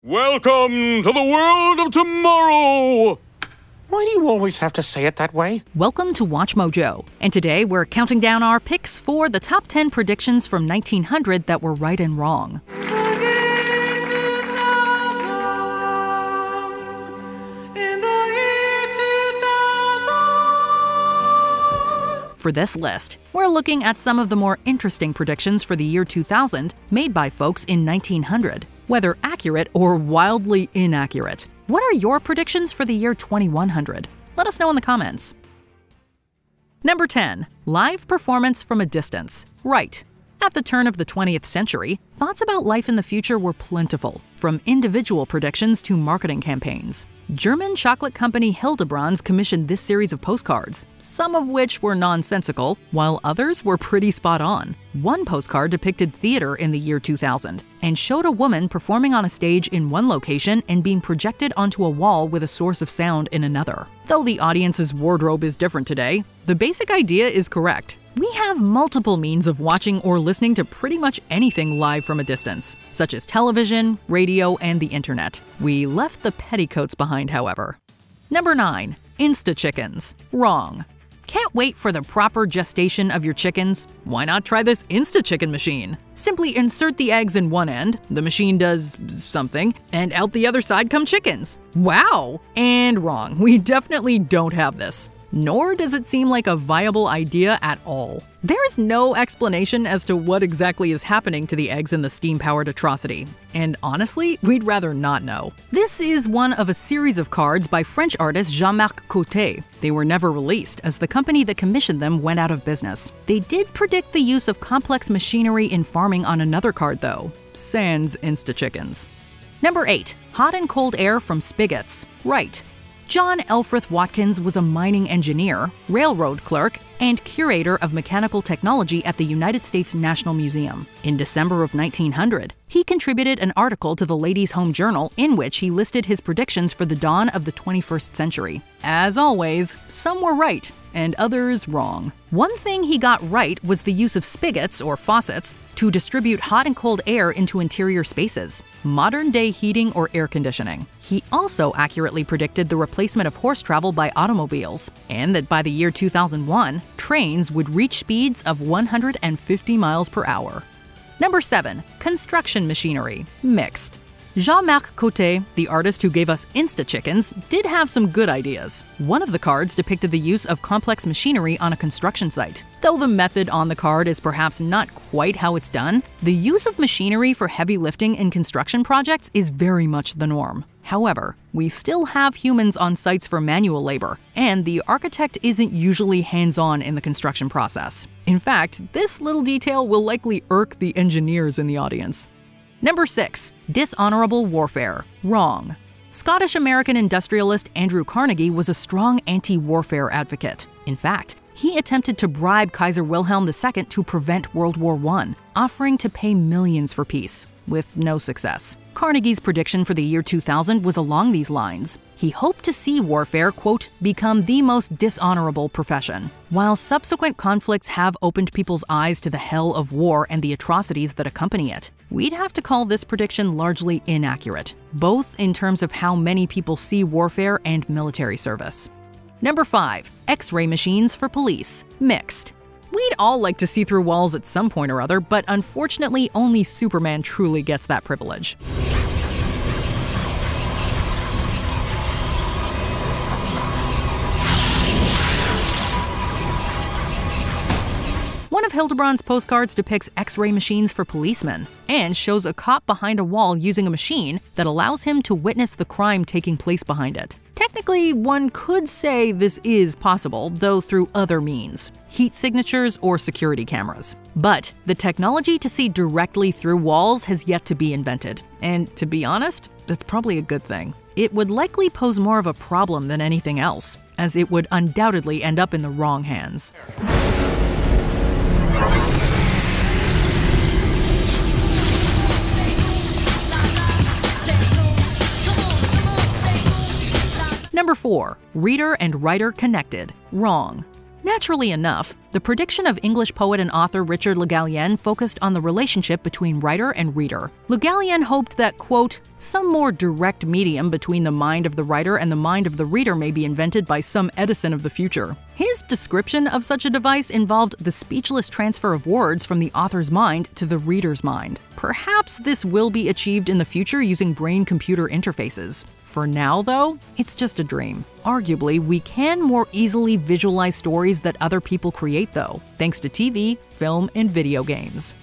Welcome to the world of tomorrow! Why do you always have to say it that way? Welcome to WatchMojo, and today we're counting down our picks for the top 10 predictions from 1900 that were right and wrong. For this list, we're looking at some of the more interesting predictions for the year 2000 made by folks in 1900, whether accurate or wildly inaccurate. What are your predictions for the year 2100? Let us know in the comments. Number 10. Live performance from a distance. Right. At the turn of the 20th century, thoughts about life in the future were plentiful, from individual predictions to marketing campaigns. German chocolate company Hildebrands commissioned this series of postcards, some of which were nonsensical, while others were pretty spot on. One postcard depicted theater in the year 2000 and showed a woman performing on a stage in one location and being projected onto a wall with a source of sound in another. Though the audience's wardrobe is different today, the basic idea is correct. We have multiple means of watching or listening to pretty much anything live from a distance, such as television, radio, and the internet. We left the petticoats behind, however. Number 9. Insta-Chickens. Wrong. Can't wait for the proper gestation of your chickens? Why not try this Insta-Chicken machine? Simply insert the eggs in one end, the machine does something, and out the other side come chickens. Wow! And wrong. We definitely don't have this. Nor does it seem like a viable idea at all. There's no explanation as to what exactly is happening to the eggs in the steam-powered atrocity, and honestly, we'd rather not know. This is one of a series of cards by French artist Jean-Marc Coté. They were never released, as the company that commissioned them went out of business. They did predict the use of complex machinery in farming on another card though, sans Insta-Chickens. Number 8. Hot and cold air from spigots. Right. John Elfrith Watkins was a mining engineer, railroad clerk, and curator of mechanical technology at the United States National Museum. In December of 1900, he contributed an article to the Ladies' Home Journal in which he listed his predictions for the dawn of the 21st century. As always, some were right and others wrong. One thing he got right was the use of spigots, or faucets, to distribute hot and cold air into interior spaces, modern-day heating or air conditioning. He also accurately predicted the replacement of horse travel by automobiles, and that by the year 2001, trains would reach speeds of 150 miles per hour. Number 7. Construction machinery. Mixed. Jean-Marc Coté, the artist who gave us Insta-Chickens, did have some good ideas. One of the cards depicted the use of complex machinery on a construction site. Though the method on the card is perhaps not quite how it's done, the use of machinery for heavy lifting in construction projects is very much the norm. However, we still have humans on sites for manual labor, and the architect isn't usually hands-on in the construction process. In fact, this little detail will likely irk the engineers in the audience. Number 6. Dishonorable warfare. Wrong. Scottish-American industrialist Andrew Carnegie was a strong anti-warfare advocate. In fact, he attempted to bribe Kaiser Wilhelm II to prevent World War I, offering to pay millions for peace, with no success. Carnegie's prediction for the year 2000 was along these lines. He hoped to see warfare, quote, become the most dishonorable profession. While subsequent conflicts have opened people's eyes to the hell of war and the atrocities that accompany it, we'd have to call this prediction largely inaccurate, both in terms of how many people see warfare and military service. Number 5. X-ray machines for police. Mixed. We'd all like to see through walls at some point or other, but unfortunately only Superman truly gets that privilege. One of Hildebrands' postcards depicts X-ray machines for policemen and shows a cop behind a wall using a machine that allows him to witness the crime taking place behind it. Technically, one could say this is possible, though through other means, heat signatures or security cameras. But the technology to see directly through walls has yet to be invented, and to be honest, that's probably a good thing. It would likely pose more of a problem than anything else, as it would undoubtedly end up in the wrong hands. Number 4. Reader and writer connected. Wrong. Naturally enough, The prediction of English poet and author Richard Le Gallienne focused on the relationship between writer and reader. Le Gallienne hoped that, quote, some more direct medium between the mind of the writer and the mind of the reader may be invented by some Edison of the future. His description of such a device involved the speechless transfer of words from the author's mind to the reader's mind. Perhaps this will be achieved in the future using brain-computer interfaces. For now, though, it's just a dream. Arguably, we can more easily visualize stories that other people create, though, thanks to TV, film, and video games.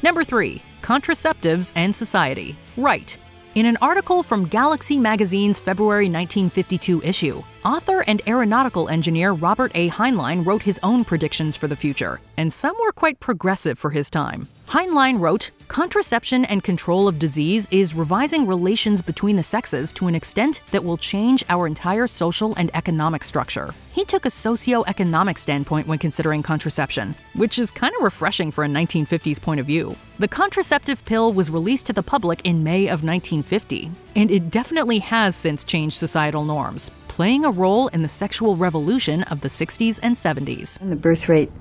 Number 3. Contraceptives and Society. Right. In an article from Galaxy Magazine's February 1952 issue, author and aeronautical engineer Robert A. Heinlein wrote his own predictions for the future, and some were quite progressive for his time. Heinlein wrote, "Contraception and control of disease is revising relations between the sexes to an extent that will change our entire social and economic structure." He took a socio-economic standpoint when considering contraception, which is kind of refreshing for a 1950s point of view. The contraceptive pill was released to the public in May of 1950, and it definitely has since changed societal norms, playing a role in the sexual revolution of the 60s and 70s. And the birth rate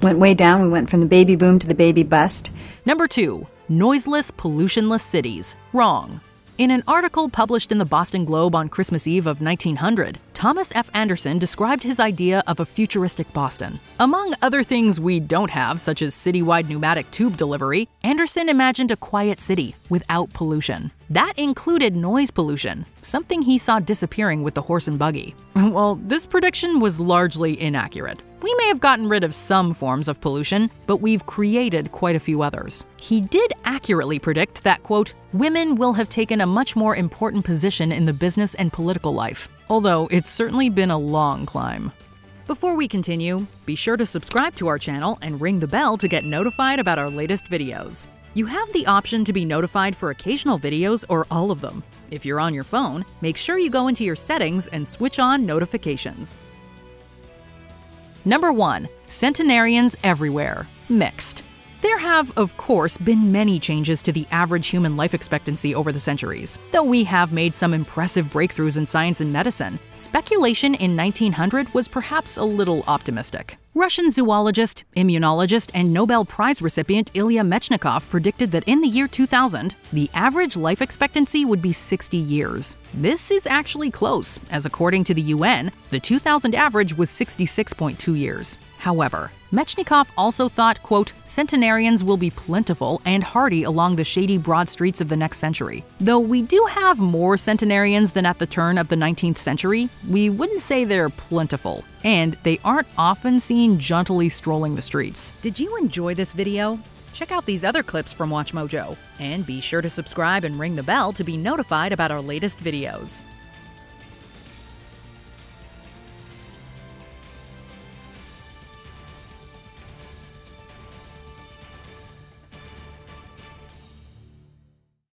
went way down. We went from the baby boom to the baby bust. Number 2. Noiseless, pollutionless cities. Wrong. In an article published in the Boston Globe on Christmas Eve of 1900, Thomas F. Anderson described his idea of a futuristic Boston. Among other things we don't have, such as citywide pneumatic tube delivery, Anderson imagined a quiet city without pollution. That included noise pollution, something he saw disappearing with the horse and buggy. Well, this prediction was largely inaccurate. We may have gotten rid of some forms of pollution, but we've created quite a few others. He did accurately predict that, quote, women will have taken a much more important position in the business and political life, although it's certainly been a long climb. Before we continue, be sure to subscribe to our channel and ring the bell to get notified about our latest videos. You have the option to be notified for occasional videos or all of them. If you're on your phone, make sure you go into your settings and switch on notifications. Number 1. Centenarians everywhere. Mixed. There have, of course, been many changes to the average human life expectancy over the centuries. Though we have made some impressive breakthroughs in science and medicine, speculation in 1900 was perhaps a little optimistic. Russian zoologist, immunologist, and Nobel Prize recipient Ilya Mechnikov predicted that in the year 2000, the average life expectancy would be 60 years. This is actually close, as according to the UN, the 2000 average was 66.2 years. However, Mechnikov also thought, quote, centenarians will be plentiful and hardy along the shady broad streets of the next century. Though we do have more centenarians than at the turn of the 19th century, we wouldn't say they're plentiful, and they aren't often seen jauntily strolling the streets. Did you enjoy this video? Check out these other clips from WatchMojo, and be sure to subscribe and ring the bell to be notified about our latest videos.